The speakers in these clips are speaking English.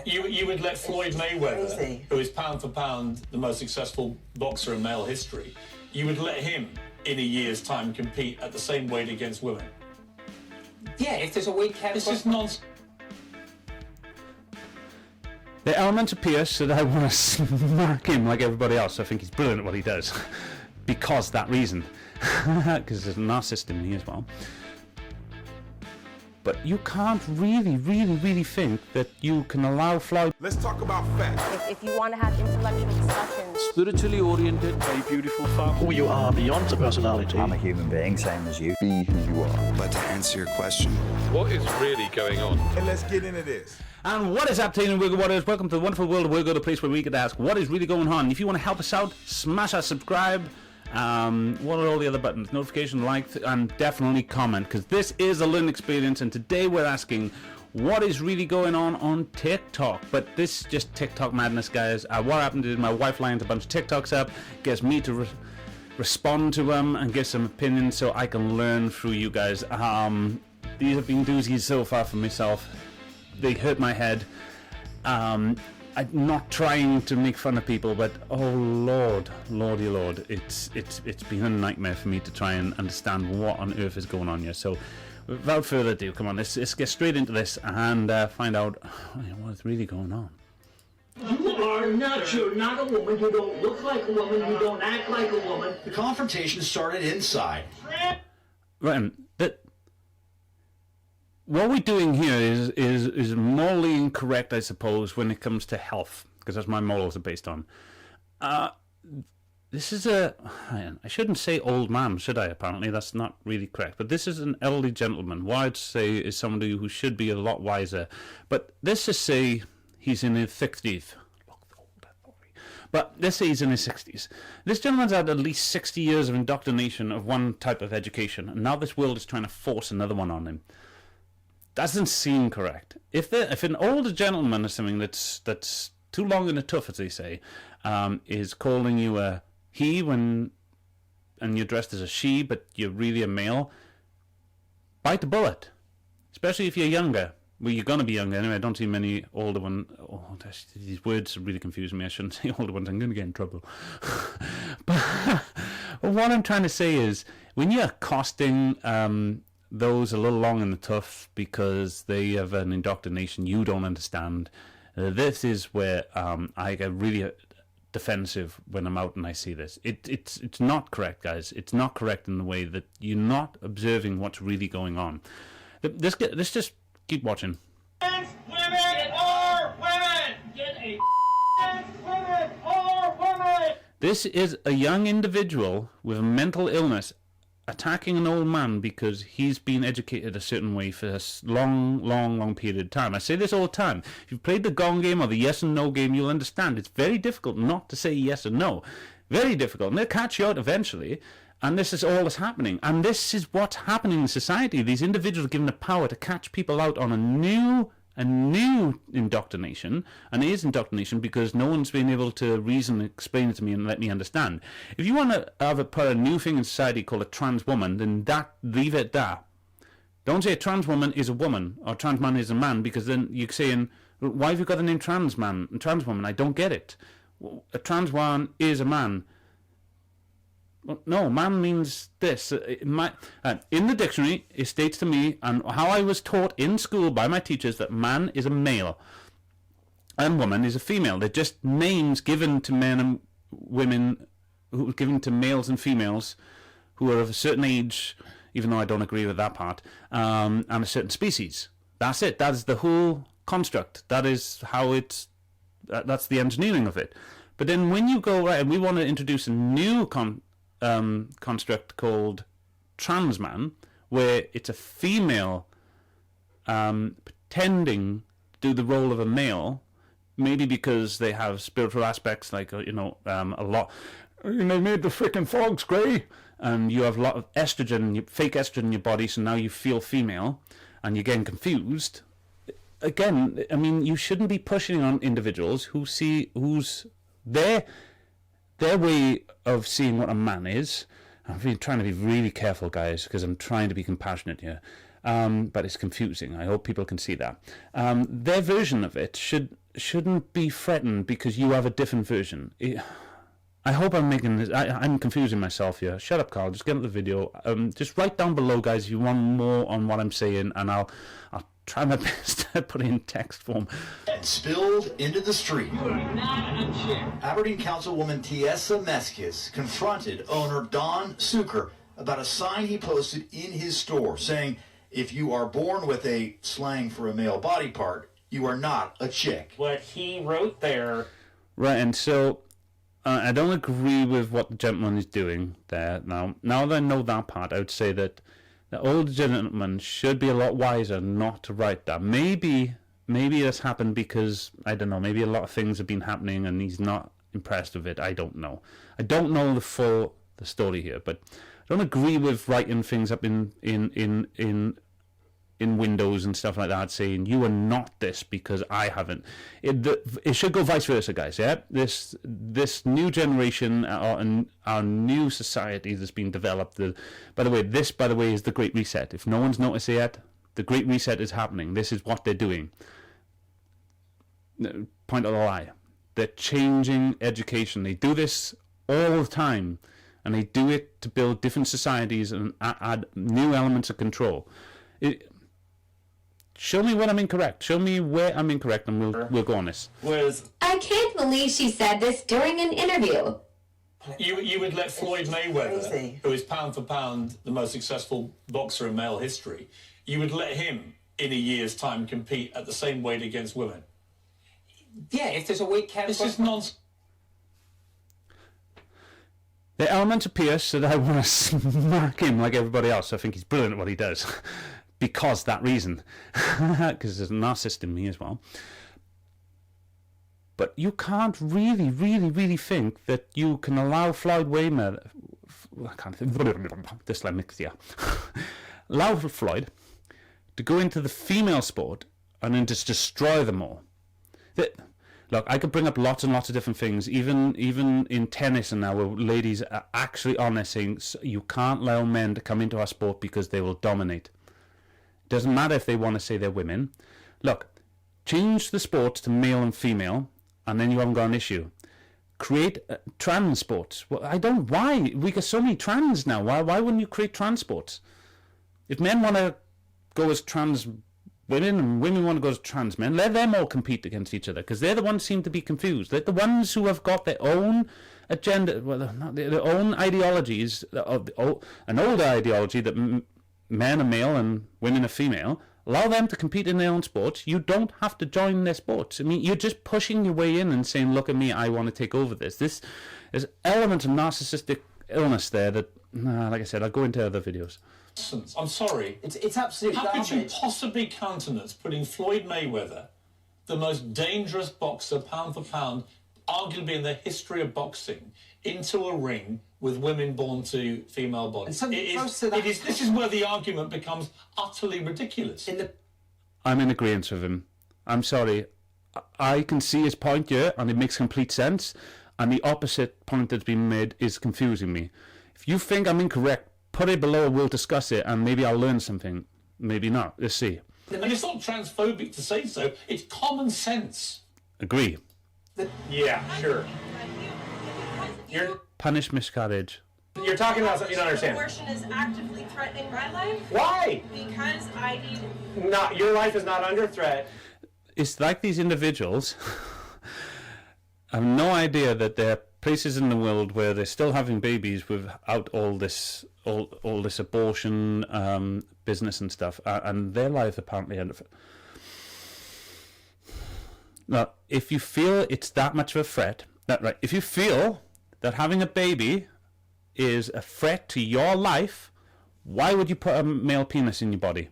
You would let Floyd Mayweather, who is pound for pound the most successful boxer in male history, you would let him in a year's time compete at the same weight against women? Yeah, if there's a weight category. This is nonsense. The element appears that I want to smack him like everybody else. I think he's brilliant at what he does. Because that reason. Because there's a narcissist in me as well. But you can't really think that you can allow Floyd... Let's talk about facts. If you want to have intellectual discussions. Spiritually oriented, very beautiful far. Who you are beyond the personality. I'm a human being, same as you. Be who you are. But to answer your question, What is really going on? And let's get into this. And what is up, Teen and Wirgo Waters? Welcome to the wonderful world of Wirgo, the place where we get to ask what is really going on. If you want to help us out, smash that subscribe. What are all the other buttons? Notification, like, and definitely comment, because this is a learning experience, and today we're asking what is really going on TikTok. But this is just TikTok madness, guys. What happened is my wife lines a bunch of TikToks up, gets me to respond to them and give some opinions so I can learn through you guys. These have been doozies so far for myself. They hurt my head. I'm not trying to make fun of people, but oh lordy lord, it's been a nightmare for me to try and understand what on earth is going on here. So without further ado, come on, let's get straight into this and find out what is really going on. You are not. You're not a woman. You don't look like a woman. You don't act like a woman. The confrontation started inside. Right, what we're doing here is morally incorrect, I suppose, when it comes to health, because that's my morals are based on. This is I shouldn't say old man, should I? Apparently, that's not really correct. But this is an elderly gentleman. What I'd say is somebody who should be a lot wiser. But let's just say he's in his 60s. But let's say he's in his 60s. This gentleman's had at least 60 years of indoctrination of one type of education, and now this world is trying to force another one on him. Doesn't seem correct. If an older gentleman or something that's too long in the tooth, as they say, is calling you a he and you're dressed as a she, but you're really a male, bite the bullet. Especially if you're younger. Well, you're going to be younger anyway. I don't see many older ones. Oh, these words really confuse me. I shouldn't say older ones. I'm going to get in trouble. But what I'm trying to say is, when you're accosting those a little long in the tooth because they have an indoctrination you don't understand, this is where I get really defensive when I'm out and I see this. It's not correct, guys. It's not correct in the way that you're not observing what's really going on. Let's just keep watching. Women are women. Get a women are women. This is a young individual with a mental illness attacking an old man because he's been educated a certain way for a long period of time. I say this all the time. If you've played the gong game or the yes and no game, you'll understand it's very difficult not to say yes and no. Very difficult. And they'll catch you out eventually. And this is all that's happening. And this is what's happening in society. These individuals are given the power to catch people out on a new indoctrination, and it is indoctrination because no one's been able to reason, explain it to me, and let me understand. If you want to put a new thing in society called a trans woman, then leave it there. Don't say a trans woman is a woman or a trans man is a man, because then you're saying, why have you got the name trans man and trans woman? I don't get it. A trans one is a man. Well, no, man means this. In the dictionary, it states to me, and how I was taught in school by my teachers, that man is a male and woman is a female. They're just names given to men and women, given to males and females who are of a certain age, even though I don't agree with that part, and a certain species. That's it. That is the whole construct. That is how that's the engineering of it. But then when you go, right, and we want to introduce a new construct called trans man, where it's a female pretending to do the role of a male, maybe because they have spiritual aspects like a lot. They made the freaking fogs grey, and you have a lot of estrogen, fake estrogen in your body, so now you feel female, and you're getting confused. Again, I mean, you shouldn't be pushing on individuals who's their way of seeing what a man is. I'm trying to be really careful, guys, because I'm trying to be compassionate here. But it's confusing. I hope people can see that. Their version of it shouldn't be threatened because you have a different version. I hope I'm making this... I'm confusing myself here. Shut up, Carl. Just get into the video. Just write down below, guys, if you want more on what I'm saying, and I'll try my best to put it in text form. And spilled into the street. You are not a chick. Aberdeen Councilwoman Tiesa Meskis confronted owner Don Suker about a sign he posted in his store saying, if you are born with a slang for a male body part, you are not a chick. What he wrote there. Right, and so I don't agree with what the gentleman is doing there. Now that I know that part, I would say that the old gentleman should be a lot wiser not to write that. Maybe this happened because, I don't know, maybe a lot of things have been happening and he's not impressed with it. I don't know. I don't know the story here, but I don't agree with writing things up in windows and stuff like that, saying you are not this because I haven't. It should go vice versa, guys. Yeah, this new generation, our new society that's been developed. By the way, is the Great Reset. If no one's noticed it yet, the Great Reset is happening. This is what they're doing. Point of the lie. They're changing education. They do this all the time, and they do it to build different societies and add new elements of control. Show me when I'm incorrect. Show me where I'm incorrect, and we'll go on this. I can't believe she said this during an interview. You would let Floyd Mayweather, who is pound for pound the most successful boxer in male history, you would let him in a year's time compete at the same weight against women? Yeah, if there's a weight category. This is nonsense. The element of Pierce that I want to smack him like everybody else. I think he's brilliant at what he does. Because that reason. Because there's a narcissist in me as well. But you can't really, really, really think that you can allow Floyd Mayweather... I can't think... Dyslexia. Allow Floyd to go into the female sport and then just destroy them all. Look, I could bring up lots and lots of different things, even in tennis and now, where ladies are actually honest, saying you can't allow men to come into our sport because they will dominate. Doesn't matter if they want to say they're women. Look, change the sports to male and female, and then you haven't got an issue. Create trans sports. Well, why? We got so many trans now. Why wouldn't you create trans sports? If men want to go as trans women and women want to go as trans men, let them all compete against each other, because they're the ones who seem to be confused. They're the ones who have got their own agenda, well, not their own ideologies, an older ideology that men are male and women are female. Allow them to compete in their own sports. You don't have to join their sports. I mean, you're just pushing your way in and saying, look at me, I want to take over this. This is element of narcissistic illness there that, like I said, I'll go into other videos. I'm sorry. It's absolute How garbage. could you possibly countenance putting Floyd Mayweather, the most dangerous boxer pound for pound, arguably in the history of boxing, into a ring with women born to female bodies? This is where the argument becomes utterly ridiculous. I'm in agreement with him. I'm sorry. I can see his point here, and it makes complete sense. And the opposite point that's been made is confusing me. If you think I'm incorrect, put it below, we'll discuss it, and maybe I'll learn something. Maybe not. Let's see. And it's not transphobic to say so. It's common sense. Agree. Yeah, sure. Punish miscarriage. You're talking about something you don't understand. Abortion is actively threatening my life. Why? Because I need... Your life is not under threat. It's like these individuals have no idea that there are places in the world where they're still having babies without all this abortion business and stuff, and their life apparently under. Now, if you feel it's that much of a threat, if you feel that having a baby is a threat to your life, why would you put a male penis in your body?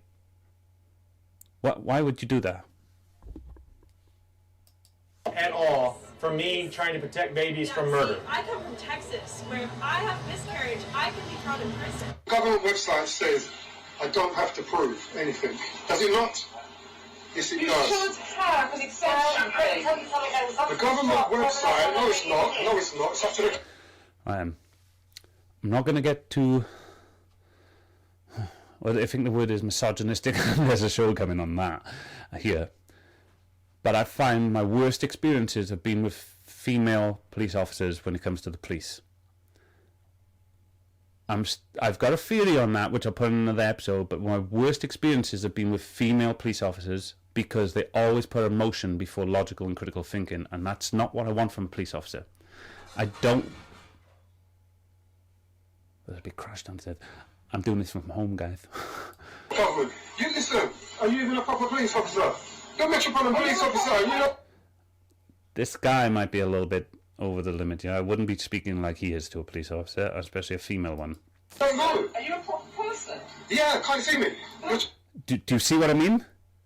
Why would you do that? At all, for me trying to protect babies from murder. See, I come from Texas, where if I have miscarriage, I can be thrown in prison. The government website says I don't have to prove anything. Does it not? Yes, it does. You should have, because it says... The government website, no it's not, it's up to the... I'm not going to get too... Well, I think the word is misogynistic. There's a show coming on that here. But I find my worst experiences have been with female police officers when it comes to the police. I've got a theory on that, which I'll put in another episode, but my worst experiences have been with female police officers because they always put emotion before logical and critical thinking, and that's not what I want from a police officer. I don't... There's a big crash downstairs. I'm doing this from home, guys. Government, you listen, are you even a proper police officer? You're a Metropolitan Police Officer, you know? This guy might be a little bit over the limit, yeah. I wouldn't be speaking like he is to a police officer, especially a female one. Don't know. Are you a proper person? Yeah, can't see me. Do you see what I mean?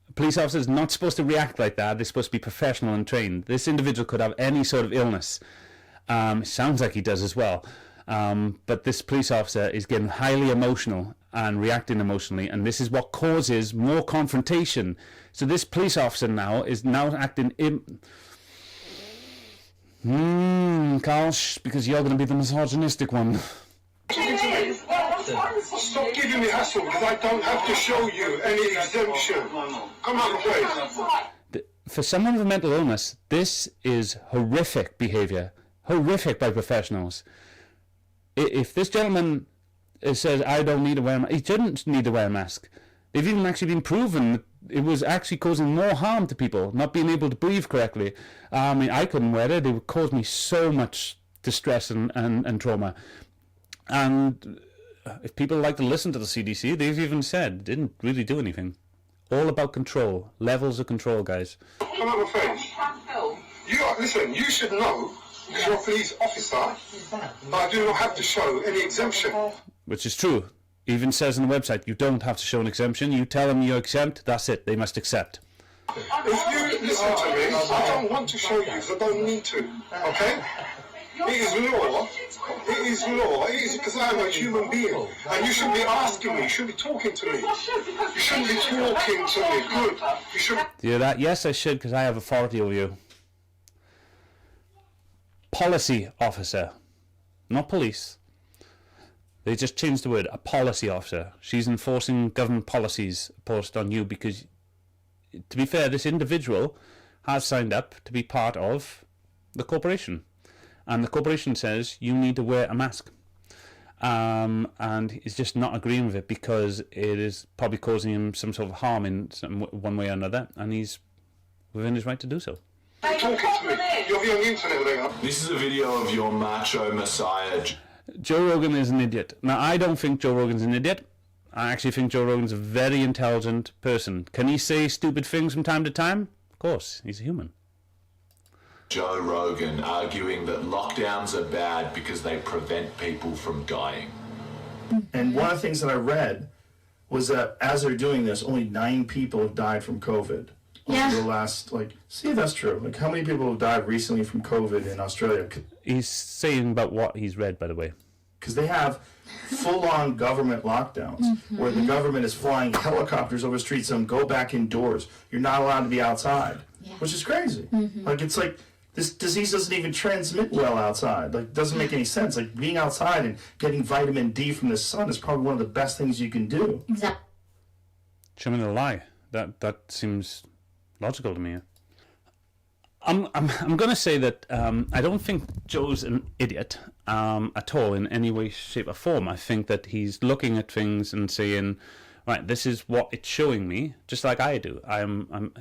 A police officer is not supposed to react like that. They're supposed to be professional and trained. This individual could have any sort of illness. Sounds like he does as well. But this police officer is getting highly emotional and reacting emotionally, and this is what causes more confrontation. So this police officer now is acting Carl, because you're going to be the misogynistic one. Stop giving me hassle, because I don't have to show you any exemption. Come out of the way. For someone with a mental illness, this is horrific behaviour. Horrific by professionals. If this gentleman says, I don't need to wear a mask, he shouldn't need to wear a mask. They've even actually been proven that it was actually causing more harm to people, not being able to breathe correctly. I mean, I couldn't wear it. It would cause me so much distress and trauma. And if people like to listen to the CDC, they've even said it didn't really do anything. All about control. Levels of control, guys. Come out of my face. Listen, you should know, because you're a police officer, but I do not have to show any exemption. Which is true. Even says on the website, you don't have to show an exemption. You tell them you're exempt, that's it. They must accept. If you listen to me, I don't want to show you because I don't need to, okay? It is law. It is law. It is because I am a human being. And you shouldn't be asking me. You shouldn't be talking to me. You shouldn't be talking to me. Good. You should... Do you hear that? Yes, I should, because I have authority over you. Policy officer. Not police. They just changed the word. A policy officer. She's enforcing government policies posted on you because, to be fair, this individual has signed up to be part of the corporation. And the corporation says you need to wear a mask. And he's just not agreeing with it because it is probably causing him some sort of harm in one way or another. And he's within his right to do so. You're talking to me. You'll be on the internet later. This is a video of your macho messiah. Joe Rogan is an idiot. Now, I don't think Joe Rogan's an idiot. I actually think Joe Rogan's a very intelligent person. Can he say stupid things from time to time? Of course, he's a human. Joe Rogan arguing that lockdowns are bad because they prevent people from dying. And one of the things that I read was that as they're doing this, only 9 people have died from COVID. Over the last, see if that's true. How many people have died recently from COVID in Australia? He's saying about what he's read, by the way. Because they have full-on government lockdowns where the government is flying helicopters over streets and go back indoors. You're not allowed to be outside, which is crazy. It's like this disease doesn't even transmit well outside. It doesn't make any sense. Being outside and getting vitamin D from the sun is probably one of the best things you can do. Exactly. Show me the lie. That seems logical to me. I'm going to say that I don't think Joe's an idiot at all in any way, shape or form. I think that he's looking at things and saying, right, this is what it's showing me, just like I do.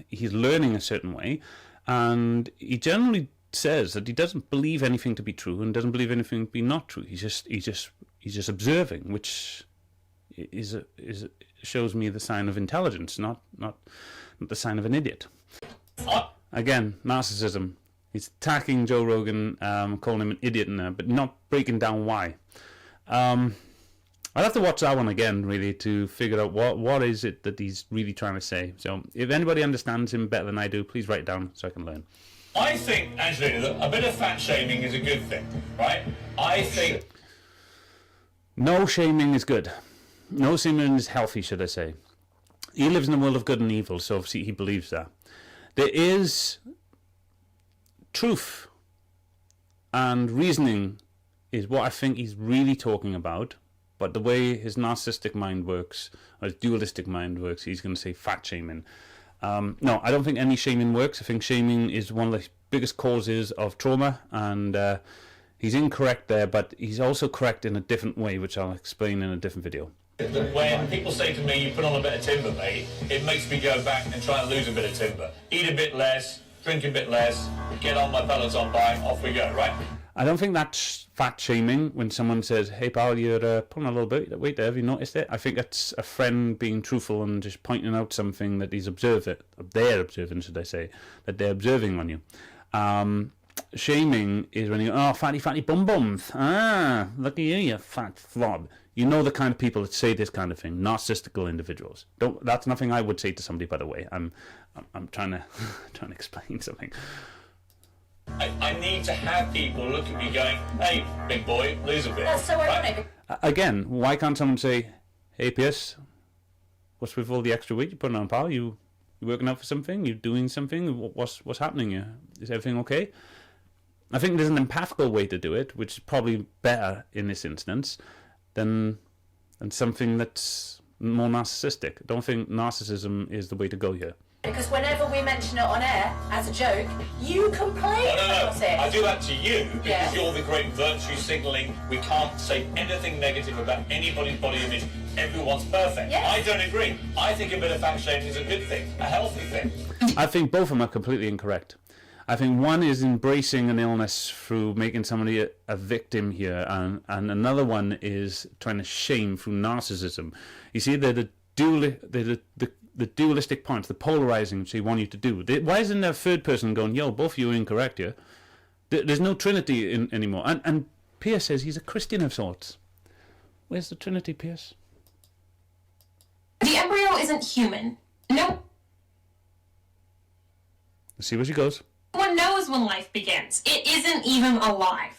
He's learning a certain way, and he generally says that he doesn't believe anything to be true and doesn't believe anything to be not true. He's just observing, which shows me the sign of intelligence, not the sign of an idiot. Again, narcissism. He's attacking Joe Rogan, calling him an idiot in there, but not breaking down why. I'll have to watch that one again, really, to figure out what is it that he's really trying to say. So if anybody understands him better than I do, please write it down so I can learn. I think, Angelina, that a bit of fat shaming is a good thing, right? I think... No shaming is good. No shaming is healthy, should I say. He lives in a world of good and evil, so obviously he believes that. There is truth and reasoning is what I think he's really talking about But the way his narcissistic mind works, or his dualistic mind works, he's going to say fat shaming. No, I don't think any shaming works. I think shaming is one of the biggest causes of trauma, and he's incorrect there, but he's also correct in a different way, which I'll explain in a different video. When people say to me, you put on a bit of timber, mate, it makes me go back and try and lose a bit of timber. Eat a bit less, drink a bit less, get on my Peloton bike, off we go, right? I don't think that's fat shaming when someone says, hey pal, you're pulling a little bit of weight there, have you noticed it? I think that's a friend being truthful and just pointing out something that he's observing, they're observing, should I say, that they're observing on you. Shaming is when you go, oh, fatty bum bums. Ah, look at you, you fat flob. You know the kind of people that say this kind of thing, narcissistical individuals. That's nothing I would say to somebody, by the way. I'm trying to explain something. I need to have people look at me going, hey, big boy, lose a bit. That's so ironic. Again, why can't someone say, hey, Pierce, what's with all the extra weight you're putting on, pal? You working out for something? You doing something? What's happening here? Is everything okay? I think there's an empathical way to do it, which is probably better in this instance than something that's more narcissistic. I don't think narcissism is the way to go here. Because whenever we mention it on air as a joke, you complain about it. I do that to you because Yeah. you're the great virtue signalling. We can't say anything negative about anybody's body image. Everyone's perfect. Yes. I don't agree. I think a bit of fat shaming is a good thing, a healthy thing. I think both of them are completely incorrect. I think one is embracing an illness through making somebody a victim here, and another one is trying to shame through narcissism. You see, they're the dualistic points, the polarizing which they want you to do. Why isn't there a third person going, yo, both of you are incorrect here? There's no Trinity anymore. And Pierce says he's a Christian of sorts. Where's the Trinity, Pierce? The embryo isn't human. No Let's see where she goes. one knows when life begins. It isn't even alive.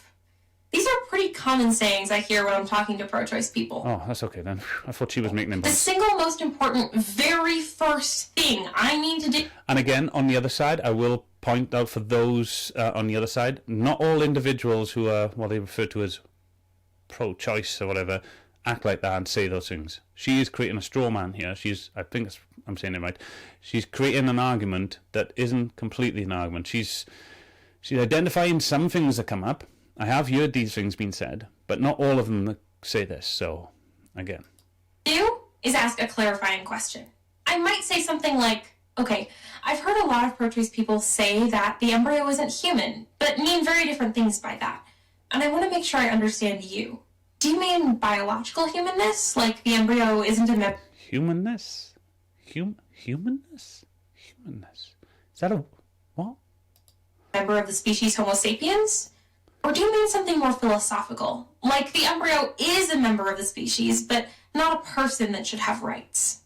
These are pretty common sayings I hear when I'm talking to pro-choice people. Oh, that's okay then. I thought she was making them. The single most important, very first thing I need to do... And again, on the other side, I will point out for those on the other side, not all individuals who are what they refer to as pro-choice or whatever, act like that and say those things. She is creating a straw man here. I think I'm saying it right. She's creating an argument that isn't completely an argument. She's identifying some things that come up. I have heard these things being said, but not all of them say this. So, again. Do is ask a clarifying question. I might say something like, okay, I've heard a lot of pro-choice people say that the embryo isn't human, but mean very different things by that. And I want to make sure I understand you. Do you mean biological humanness? Like the embryo isn't a member... Humanness? Humanness? Humanness? Is that a... what? ...member of the species Homo sapiens? Or do you mean something more philosophical? Like the embryo is a member of the species, but not a person that should have rights.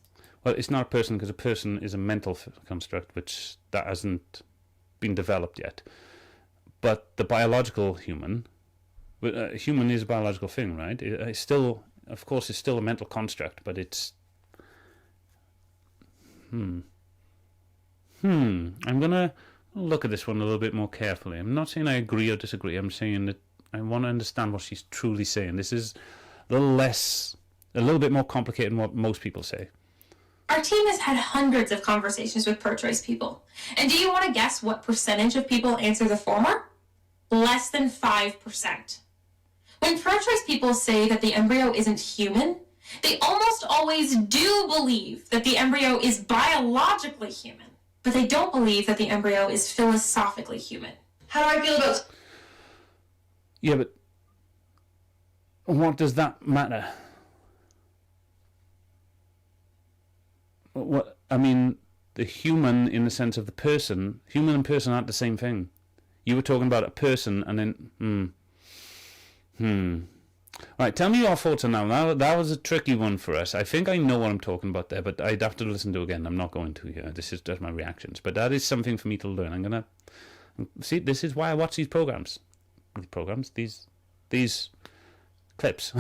Well, it's not a person because a person is a mental construct, which that hasn't been developed yet. But the biological human... human is a biological thing, right? It's still, of course, it's still a mental construct, but it's... I'm going to look at this one a little bit more carefully. I'm not saying I agree or disagree. I'm saying that I want to understand what she's truly saying. This is a little bit more complicated than what most people say. Our team has had hundreds of conversations with pro-choice people. And do you want to guess what percentage of people answer the former? Less than 5%. When pro-choice people say that the embryo isn't human, they almost always do believe that the embryo is biologically human, but they don't believe that the embryo is philosophically human. How do I feel about... Yeah, but what does that matter? What I mean, the human in the sense of the person, human and person aren't the same thing. You were talking about a person and then, All right, tell me your thoughts on that. That was a tricky one for us. I think I know what I'm talking about there, but I'd have to listen to it again. I'm not going to here. This is just my reactions. But that is something for me to learn. I'm going to... See, this is why I watch these programs. These clips.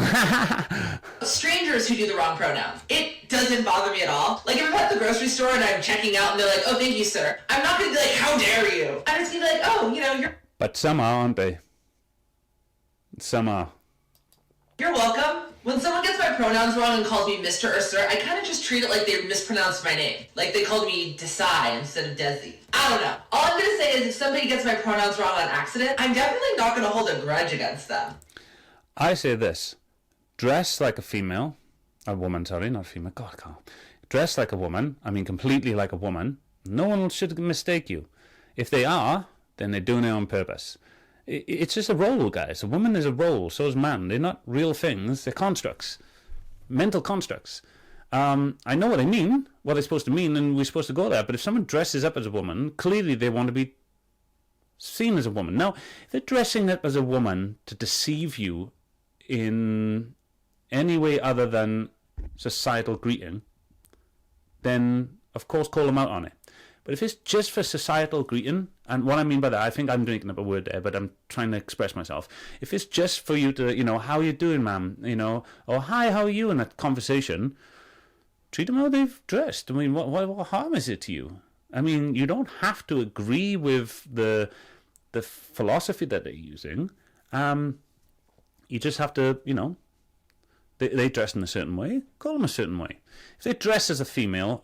Strangers who do the wrong pronoun. It doesn't bother me at all. Like, if I'm at the grocery store and I'm checking out and they're like, oh, thank you, sir. I'm not going to be like, how dare you? I'm just going to be like, oh, you're... But some are, aren't they? Some are. You're welcome. When someone gets my pronouns wrong and calls me Mr. or Sir, I kind of just treat it like they mispronounced my name. Like they called me Desai instead of Desi. I don't know. All I'm going to say is if somebody gets my pronouns wrong on accident, I'm definitely not going to hold a grudge against them. I say this. Dress like a female. A woman, sorry, not a female. God, I can't. Dress like a woman. I mean, completely like a woman. No one should mistake you. If they are, then they're doing it on purpose. It's just a role, guys. A woman is a role, so is man. They're not real things. They're constructs. Mental constructs. I know what I mean, what they're supposed to mean, and we're supposed to go there. But if someone dresses up as a woman, clearly they want to be seen as a woman. Now, if they're dressing up as a woman to deceive you in any way other than societal greeting, then, of course, call them out on it. But if it's just for societal greeting, and what I mean by that, I think I'm drinking up a word there, but I'm trying to express myself. If it's just for you to, how are you doing, ma'am? Or hi, how are you in that conversation, treat them how they've dressed. I mean, what harm is it to you? I mean, you don't have to agree with the philosophy that they're using. You just have to, they dress in a certain way, call them a certain way. If they dress as a female,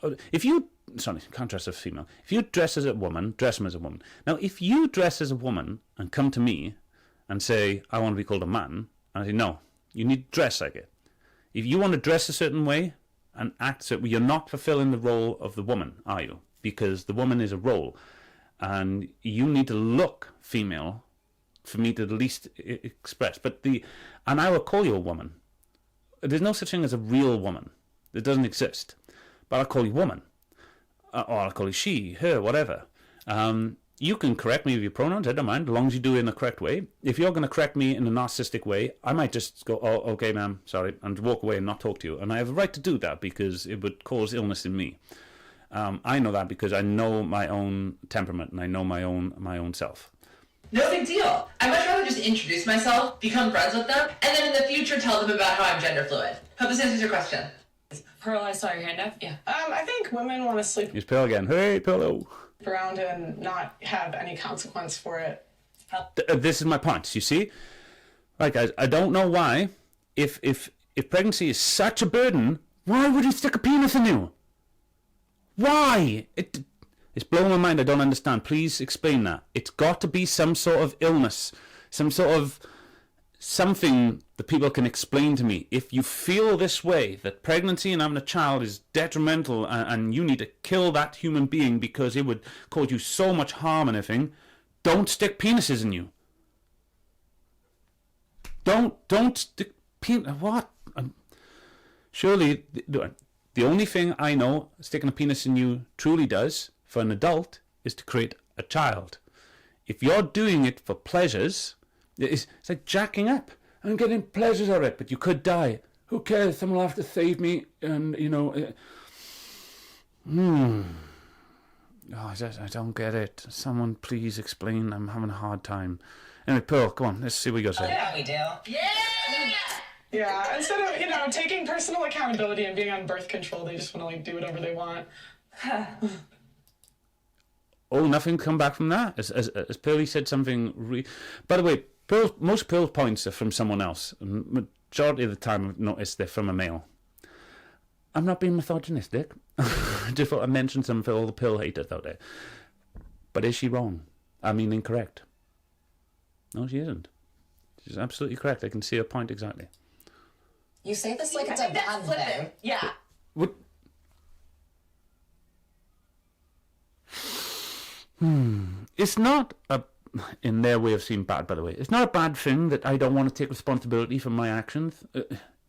can't dress as a female. If you dress as a woman, dress them as a woman. Now, if you dress as a woman and come to me and say, I want to be called a man, and I say, no, you need to dress like it. If you want to dress a certain way and act so, you're not fulfilling the role of the woman, are you? Because the woman is a role, and you need to look female for me to at least express. And I will call you a woman. There's no such thing as a real woman. It doesn't exist. But I'll call you woman. Or I'll call you she, her, whatever. You can correct me with your pronouns, I don't mind, as long as you do it in the correct way. If you're going to correct me in a narcissistic way, I might just go, oh, okay, ma'am, sorry, and walk away and not talk to you. And I have a right to do that because it would cause illness in me. I know that because I know my own temperament and I know my own self. No big deal. I'd much rather just introduce myself, become friends with them, and then in the future tell them about how I'm gender fluid. Hope this answers your question. Pearl, I saw your hand up. Yeah. I think women want to sleep Here's Pearl again. Hey, Pearl. around and not have any consequence for it. This is my point, you see? Right, guys, I don't know why, if pregnancy is such a burden, why would he stick a penis in you? Why? It's blowing my mind. I don't understand. Please explain that. It's got to be some sort of illness, some sort of something that people can explain to me. If you feel this way, that pregnancy and having a child is detrimental and you need to kill that human being because it would cause you so much harm and everything, don't stick penises in you. Don't stick penis. What? Surely the only thing I know sticking a penis in you truly does for an adult is to create a child. If you're doing it for pleasures, it's like jacking up. I'm getting pleasures of it, but you could die. Who cares? Someone will have to save me, and Oh, I don't get it. Someone please explain. I'm having a hard time. Anyway, Pearl, come on. Let's see what you got to say. Yeah, we do. Yeah, instead of, taking personal accountability and being on birth control, they just want to, do whatever they want. Oh, nothing come back from that? As Pearlie said something... By the way, most Pearl's points are from someone else. Majority of the time I've noticed they're from a male. I'm not being misogynistic. I just thought I'd mention something for all the Pearl haters out there. But is she wrong? I mean, incorrect. No, she isn't. She's absolutely correct. I can see her point exactly. You say this like it's a bad thing. Yeah. What? It's not in their way of seeing bad, by the way. It's not a bad thing that I don't want to take responsibility for my actions.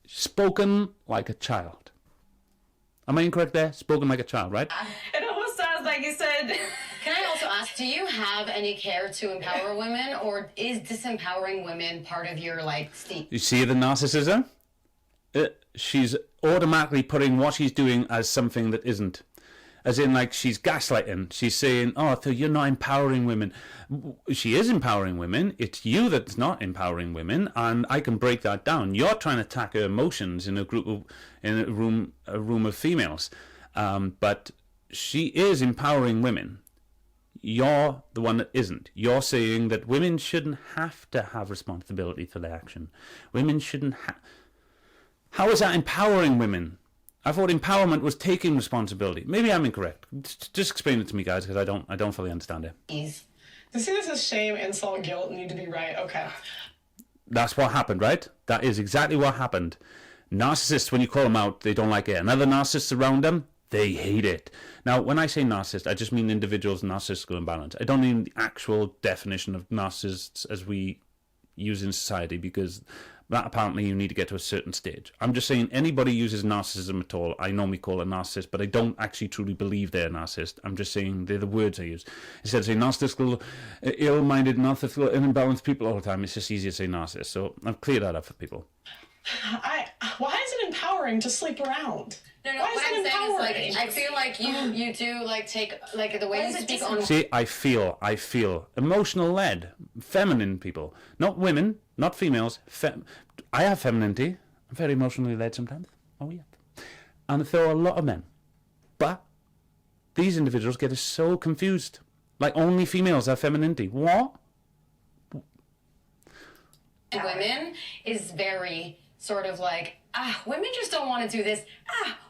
Spoken like a child. Am I incorrect there? Spoken like a child, right? It almost sounds like you said... Can I also ask, do you have any care to empower women, or is disempowering women part of your, state? You see the narcissism? She's automatically putting what she's doing as something that isn't. As in, she's gaslighting. She's saying, oh, so you're not empowering women. She is empowering women. It's you that's not empowering women, and I can break that down. You're trying to attack her emotions in a room of females. But she is empowering women. You're the one that isn't. You're saying that women shouldn't have to have responsibility for their action. Women shouldn't have... How is that empowering women? I thought empowerment was taking responsibility. Maybe I'm incorrect. Just explain it to me, guys, because I don't fully understand it. To see this as shame, insult, guilt, need to be right. Okay. That's what happened, right? That is exactly what happened. Narcissists, when you call them out, they don't like it. And other narcissists around them, they hate it. Now, when I say narcissist, I just mean individuals' narcissistical imbalance. I don't mean the actual definition of narcissists as we use in society, because that apparently you need to get to a certain stage. I'm just saying anybody uses narcissism at all, I normally call a narcissist, but I don't actually truly believe they're a narcissist. I'm just saying they're the words I use. Instead of saying narcissistical, ill-minded, narcissistical, imbalanced people all the time, it's just easier to say narcissist. So I've cleared that up for people. Why is it empowering to sleep around? No, what I'm saying is, like, I feel like you do, like, take, like, the way you speak on... See, I feel. Emotional led. Feminine people. Not women, not females. I have femininity. I'm very emotionally led sometimes. Oh, yeah. And there are a lot of men. But these individuals get us so confused. Like, only females have femininity. What? Women is very sort of like, women just don't want to do this.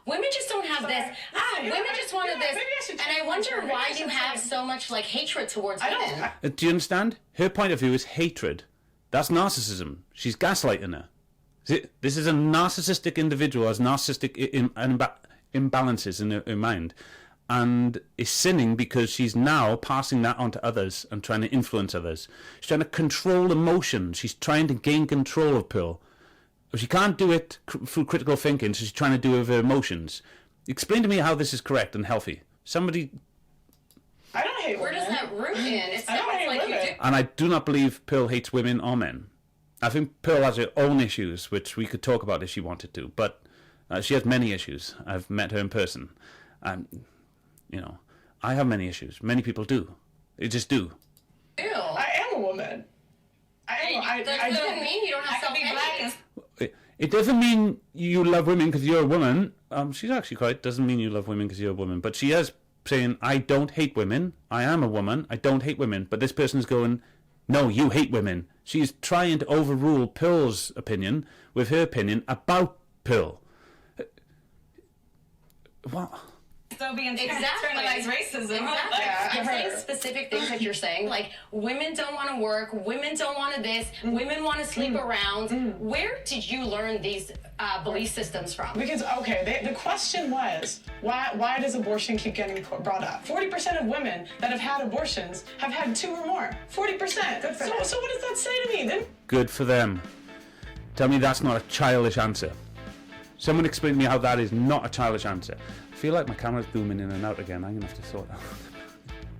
Women just don't have this. Women just wanted this. And I wonder why you have so much, like, hatred towards women. Do you understand? Her point of view is hatred. That's narcissism. She's gaslighting her. See, this is a narcissistic individual, has narcissistic imbalances in her mind, and is sinning because she's now passing that on to others and trying to influence others. She's trying to control emotions. She's trying to gain control of Pearl. She can't do it through critical thinking, so she's trying to do it with her emotions. Explain to me how this is correct and healthy. Somebody... I don't hate women. Where does that root in? It sounds like you do. And I do not believe Pearl hates women or men. I think Pearl has her own issues, which we could talk about if she wanted to, but she has many issues. I've met her in person. And, you know, I have many issues. Many people do. They just do. Ew. I am a woman. That doesn't mean you don't have self-image. It doesn't mean you love women because you're a woman. She's actually quite doesn't mean you love women because you're a woman. But she is saying, I don't hate women. I am a woman. I don't hate women. But this person's going, no, you hate women. She's trying to overrule Pearl's opinion with her opinion about Pearl. What? So being internalized racism. Exactly. Yeah, I'm saying specific things that you're saying, like women don't want to work, women don't want to this, women want to sleep around. Where did you learn these belief systems from? Because, okay, the question was, why does abortion keep getting brought up? 40% of women that have had abortions have had 2 or more. 40%. So what does that say to me? Then? Good for them. Tell me that's not a childish answer. Someone explain to me how that is not a childish answer. I feel like my camera's zooming in and out again. I'm going to have to sort out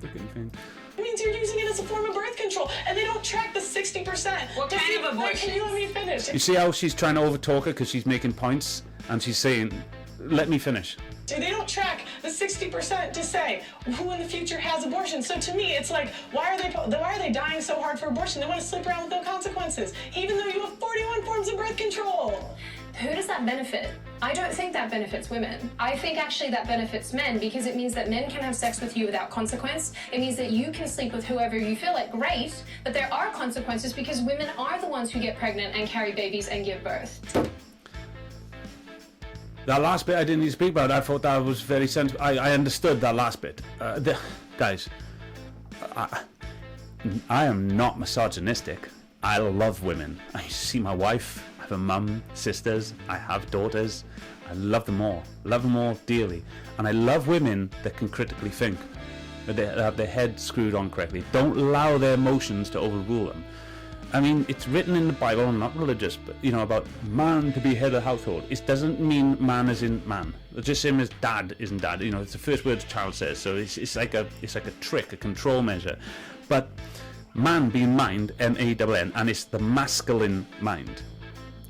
the freaking thing. It means you're using it as a form of birth control, and they don't track the 60%. What kind of abortion? Can you let me finish? You see how she's trying to overtalk her because she's making points, and she's saying, let me finish. They don't track the 60% to say who in the future has abortion. So to me, it's like, why are they dying so hard for abortion? They want to sleep around with no consequences, even though you have 41 forms of birth control. Who does that benefit? I don't think that benefits women. I think actually that benefits men, because it means that men can have sex with you without consequence. It means that you can sleep with whoever you feel like, great, but there are consequences because women are the ones who get pregnant and carry babies and give birth. That last bit I didn't need to speak about. I thought that was very sensible. I understood that last bit. Guys, I am not misogynistic. I love women. I see my wife. I have a mum, sisters, I have daughters. I love them all dearly. And I love women that can critically think, that they have their head screwed on correctly. Don't allow their emotions to overrule them. I mean, it's written in the Bible, I'm not religious, but, you know, about man to be head of the household. It doesn't mean man as in man. It's just same as dad isn't dad. You know, it's the first word the child says, so it's like a trick, a control measure. But man being mind, M-A-N-N, and it's the masculine mind.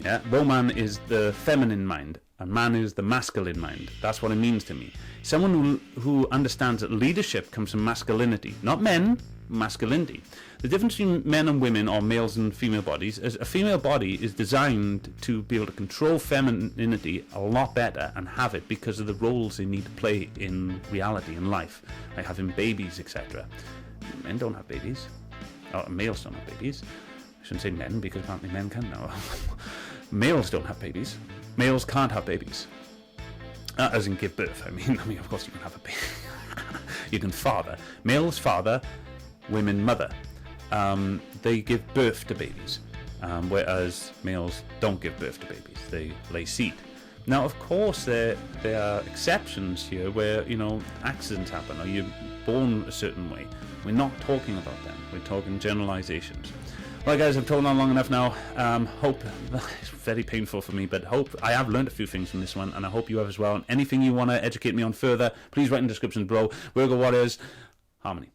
Yeah, woman is the feminine mind, and man is the masculine mind. That's what it means to me. Someone who understands that leadership comes from masculinity, not men, masculinity. The difference between men and women, or males and female bodies, is a female body is designed to be able to control femininity a lot better and have it because of the roles they need to play in reality, in life, like having babies, etc. Men don't have babies, or males don't have babies. I shouldn't say men, because apparently men can now. Males don't have babies. Males can't have babies. As in give birth. I mean, of course you can have a baby. You can father. Males father, women mother. They give birth to babies, whereas males don't give birth to babies. They lay seed. Now, of course, there are exceptions here where, you know, accidents happen or you're born a certain way. We're not talking about them. We're talking generalizations. Well, guys, I've told on long enough now. Hope, it's very painful for me, but hope I have learned a few things from this one, and I hope you have as well. And anything you want to educate me on further, please write in the description below. Wirgo Warriors, harmony.